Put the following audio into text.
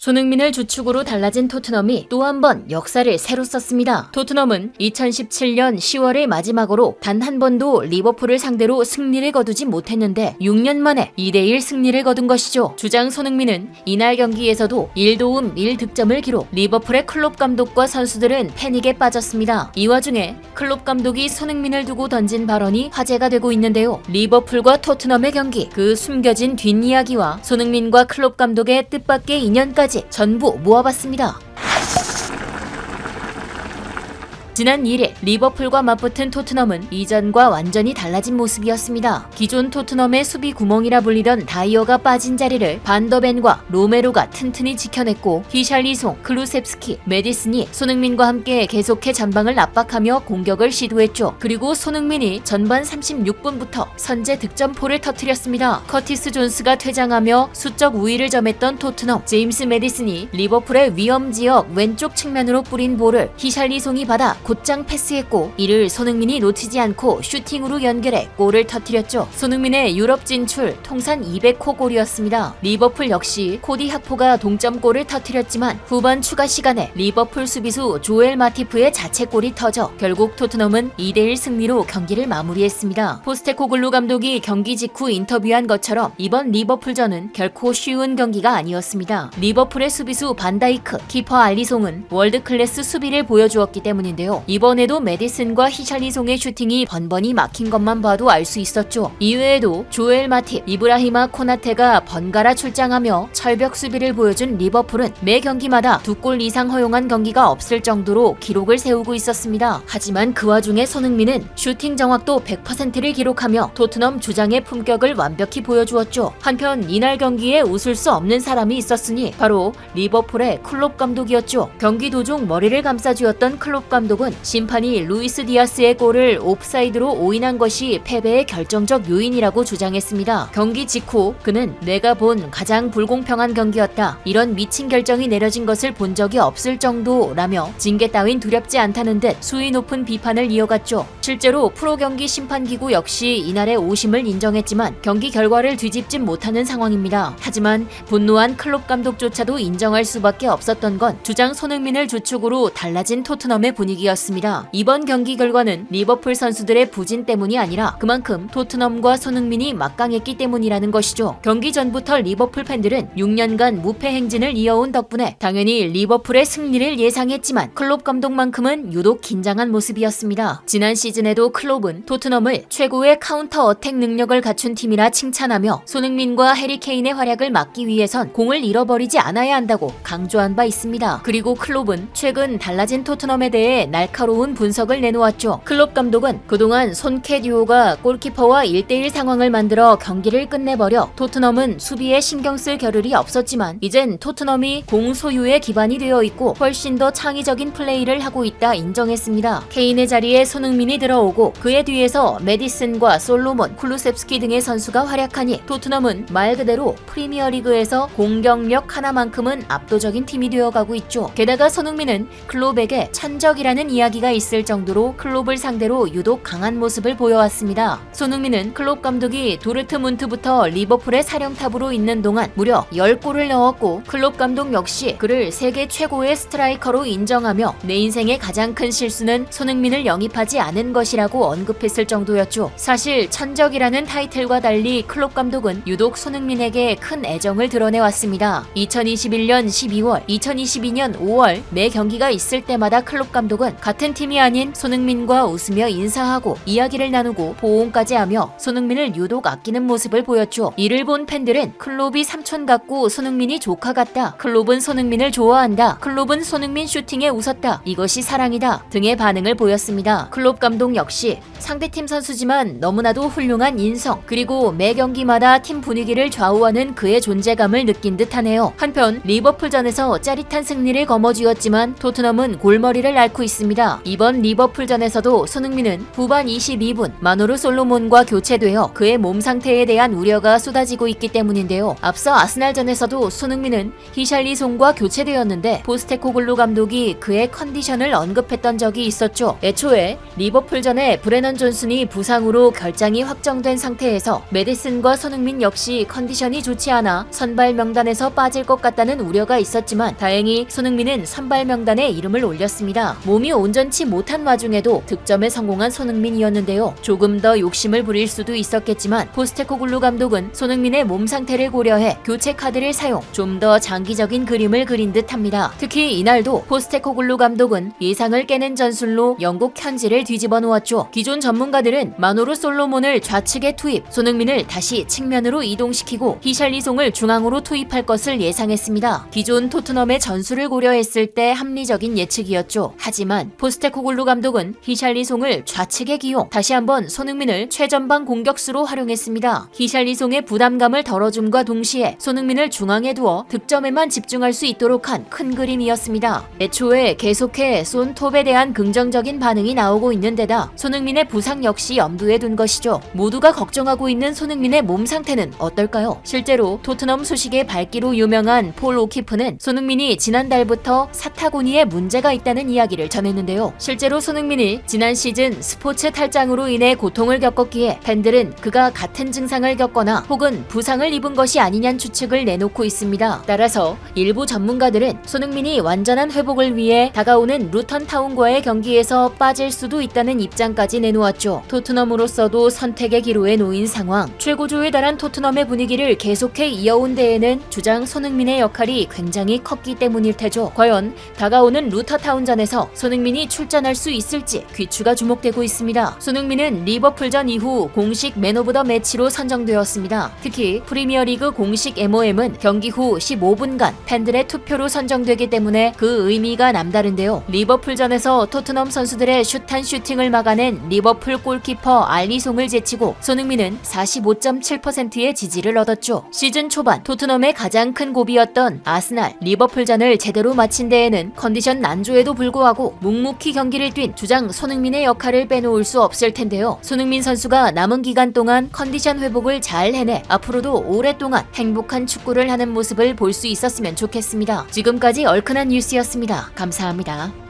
손흥민을 주축으로 달라진 토트넘이 또 한 번 역사를 새로 썼습니다. 토트넘은 2017년 10월의 마지막으로 단 한 번도 리버풀을 상대로 승리를 거두지 못했는데 6년 만에 2대1 승리를 거둔 것이죠. 주장 손흥민은 이날 경기에서도 1도움 1득점을 기록. 리버풀의 클롭 감독과 선수들은 패닉에 빠졌습니다. 이 와중에 클롭 감독이 손흥민을 두고 던진 발언이 화제가 되고 있는데요. 리버풀과 토트넘의 경기, 그 숨겨진 뒷이야기와 손흥민과 클롭 감독의 뜻밖의 인연까지 전부 모아봤습니다. 지난 1일 리버풀과 맞붙은 토트넘은 이전과 완전히 달라진 모습이었습니다. 기존 토트넘의 수비 구멍이라 불리던 다이어가 빠진 자리를 반더벤과 로메로가 튼튼히 지켜냈고 히샬리송, 클루셉스키, 메디슨이 손흥민과 함께 계속해 전방을 압박하며 공격을 시도했죠. 그리고 손흥민이 전반 36분부터 선제 득점포를 터뜨렸습니다. 커티스 존스가 퇴장하며 수적 우위를 점했던 토트넘, 제임스 메디슨이 리버풀의 위험지역 왼쪽 측면으로 뿌린 볼을 히샬리송이 받아 곧장 패스했고 이를 손흥민이 놓치지 않고 슈팅으로 연결해 골을 터뜨렸죠. 손흥민의 유럽 진출 통산 200호 골이었습니다. 리버풀 역시 코디 학포가 동점골을 터뜨렸지만 후반 추가 시간에 리버풀 수비수 조엘 마티프의 자책골이 터져 결국 토트넘은 2대1 승리로 경기를 마무리했습니다. 포스테코글루 감독이 경기 직후 인터뷰한 것처럼 이번 리버풀전은 결코 쉬운 경기가 아니었습니다. 리버풀의 수비수 반다이크, 키퍼 알리송은 월드클래스 수비를 보여주었기 때문인데요. 이번에도 메디슨과 히샬리송의 슈팅이 번번이 막힌 것만 봐도 알 수 있었죠. 이외에도 조엘 마팁, 이브라히마 코나테가 번갈아 출장하며 철벽 수비를 보여준 리버풀은 매 경기마다 2골 이상 허용한 경기가 없을 정도로 기록을 세우고 있었습니다. 하지만 그 와중에 손흥민은 슈팅 정확도 100%를 기록하며 토트넘 주장의 품격을 완벽히 보여주었죠. 한편 이날 경기에 웃을 수 없는 사람이 있었으니 바로 리버풀의 클롭 감독이었죠. 경기 도중 머리를 감싸주었던 클롭 감독은 심판이 루이스 디아스의 골을 옵사이드로 오인한 것이 패배의 결정적 요인이라고 주장했습니다. 경기 직후 그는 내가 본 가장 불공평한 경기였다. 이런 미친 결정이 내려진 것을 본 적이 없을 정도라며 징계 따윈 두렵지 않다는 듯 수위 높은 비판을 이어갔죠. 실제로 프로경기 심판기구 역시 이날의 오심을 인정했지만 경기 결과를 뒤집진 못하는 상황입니다. 하지만 분노한 클롭 감독조차도 인정할 수밖에 없었던 건 주장 손흥민을 주축으로 달라진 토트넘의 분위기였습니다. 이번 경기 결과는 리버풀 선수들의 부진 때문이 아니라 그만큼 토트넘과 손흥민이 막강했기 때문이라는 것이죠. 경기 전부터 리버풀 팬들은 6년간 무패 행진을 이어온 덕분에 당연히 리버풀의 승리를 예상했지만 클롭 감독만큼은 유독 긴장한 모습이었습니다. 지난 시즌에도 클롭은 토트넘을 최고의 카운터 어택 능력을 갖춘 팀이라 칭찬하며 손흥민과 해리 케인의 활약을 막기 위해선 공을 잃어버리지 않아야 한다고 강조한 바 있습니다. 그리고 클롭은 최근 달라진 토트넘에 대해 날카로운 분석을 내놓았죠. 클롭 감독은 그동안 손캐 듀오가 골키퍼와 1대1 상황을 만들어 경기를 끝내버려 토트넘은 수비에 신경 쓸 겨를이 없었지만 이젠 토트넘이 공 소유에 기반이 되어 있고 훨씬 더 창의적인 플레이를 하고 있다 인정했습니다. 케인의 자리에 손흥민이 들어오고 그의 뒤에서 메디슨과 솔로몬, 쿨루셉스키 등의 선수가 활약하니 토트넘은 말 그대로 프리미어리그에서 공격력 하나만큼은 압도적인 팀이 되어가고 있죠. 게다가 손흥민은 클롭에게 천적이라는 이야기가 있을 정도로 클롭을 상대로 유독 강한 모습을 보여왔습니다. 손흥민은 클롭 감독이 도르트문트부터 리버풀의 사령탑으로 있는 동안 무려 10골을 넣었고 클롭 감독 역시 그를 세계 최고의 스트라이커로 인정하며 내 인생의 가장 큰 실수는 손흥민을 영입하지 않은 것이라고 언급했을 정도였죠. 사실 천적이라는 타이틀과 달리 클롭 감독은 유독 손흥민에게 큰 애정을 드러내왔습니다. 2021년 12월, 2022년 5월 매 경기가 있을 때마다 클롭 감독은 같은 팀이 아닌 손흥민과 웃으며 인사하고 이야기를 나누고 보온까지 하며 손흥민을 유독 아끼는 모습을 보였죠. 이를 본 팬들은 클롭이 삼촌 같고 손흥민이 조카 같다. 클롭은 손흥민을 좋아한다. 클롭은 손흥민 슈팅에 웃었다. 이것이 사랑이다. 등의 반응을 보였습니다. 클롭 감독 역시 상대팀 선수지만 너무나도 훌륭한 인성 그리고 매 경기마다 팀 분위기를 좌우하는 그의 존재감을 느낀 듯하네요. 한편 리버풀전에서 짜릿한 승리를 거머쥐었지만 토트넘은 골머리를 앓고 있습니다. 있습니다. 이번 리버풀전에서도 손흥민은 후반 22분 마노루 솔로몬과 교체되어 그의 몸 상태에 대한 우려가 쏟아지고 있기 때문인데요. 앞서 아스날전에서도 손흥민은 히샬리송과 교체되었는데 포스테코글루 감독이 그의 컨디션을 언급했던 적이 있었죠. 애초에 리버풀전에 브레넌 존슨이 부상으로 결장이 확정된 상태에서 메디슨과 손흥민 역시 컨디션이 좋지 않아 선발 명단에서 빠질 것 같다는 우려가 있었지만 다행히 손흥민은 선발 명단에 이름을 올렸습니다. 몸이 온전치 못한 와중에도 득점에 성공한 손흥민이었는데요. 조금 더 욕심을 부릴 수도 있었겠지만 포스테코글루 감독은 손흥민의 몸 상태를 고려해 교체 카드를 사용, 좀 더 장기적인 그림을 그린 듯합니다. 특히 이날도 포스테코글루 감독은 예상을 깨는 전술로 영국 현지를 뒤집어 놓았죠. 기존 전문가들은 마노루 솔로몬을 좌측에 투입, 손흥민을 다시 측면으로 이동시키고 히샬리송을 중앙으로 투입할 것을 예상했습니다. 기존 토트넘의 전술을 고려했을 때 합리적인 예측이었죠. 하지만 포스테코글루 감독은 히샬리송을 좌측에 기용, 다시 한번 손흥민을 최전방 공격수로 활용했습니다. 히샬리송의 부담감을 덜어줌과 동시에 손흥민을 중앙에 두어 득점에만 집중할 수 있도록 한 큰 그림이었습니다. 애초에 계속해 손톱에 대한 긍정적인 반응이 나오고 있는 데다 손흥민의 부상 역시 염두에 둔 것이죠. 모두가 걱정하고 있는 손흥민의 몸 상태는 어떨까요? 실제로 토트넘 소식에 밝기로 유명한 폴 오키프는 손흥민이 지난달부터 사타구니에 문제가 있다는 이야기를 전했는데요. 실제로 손흥민이 지난 시즌 스포츠 탈장으로 인해 고통을 겪었기에 팬들은 그가 같은 증상을 겪거나 혹은 부상을 입은 것이 아니냐는 추측을 내놓고 있습니다. 따라서 일부 전문가들은 손흥민이 완전한 회복을 위해 다가오는 루턴 타운과의 경기에서 빠질 수도 있다는 입장까지 내놓았죠. 토트넘으로서도 선택의 기로에 놓인 상황, 최고조에 달한 토트넘의 분위기를 계속해 이어온 데에는 주장 손흥민의 역할이 굉장히 컸기 때문일 테죠. 과연 다가오는 루터타운전에서 손흥민이 출전할 수 있을지 귀추가 주목되고 있습니다. 손흥민은 리버풀전 이후 공식 맨 오브 더 매치로 선정되었습니다. 특히 프리미어리그 공식 MOM은 경기 후 15분간 팬들의 투표로 선정되기 때문에 그 의미가 남다른데요. 리버풀전에서 토트넘 선수들의 슛한 슈팅을 막아낸 리버풀 골키퍼 알리송을 제치고 손흥민은 45.7%의 지지를 얻었죠. 시즌 초반 토트넘의 가장 큰 고비였던 아스날, 리버풀전을 제대로 마친 데에는 컨디션 난조에도 불구하고 묵묵히 경기를 뛴 주장 손흥민의 역할을 빼놓을 수 없을 텐데요. 손흥민 선수가 남은 기간 동안 컨디션 회복을 잘 해내 앞으로도 오랫동안 행복한 축구를 하는 모습을 볼 수 있었으면 좋겠습니다. 지금까지 얼큰한 뉴스였습니다. 감사합니다.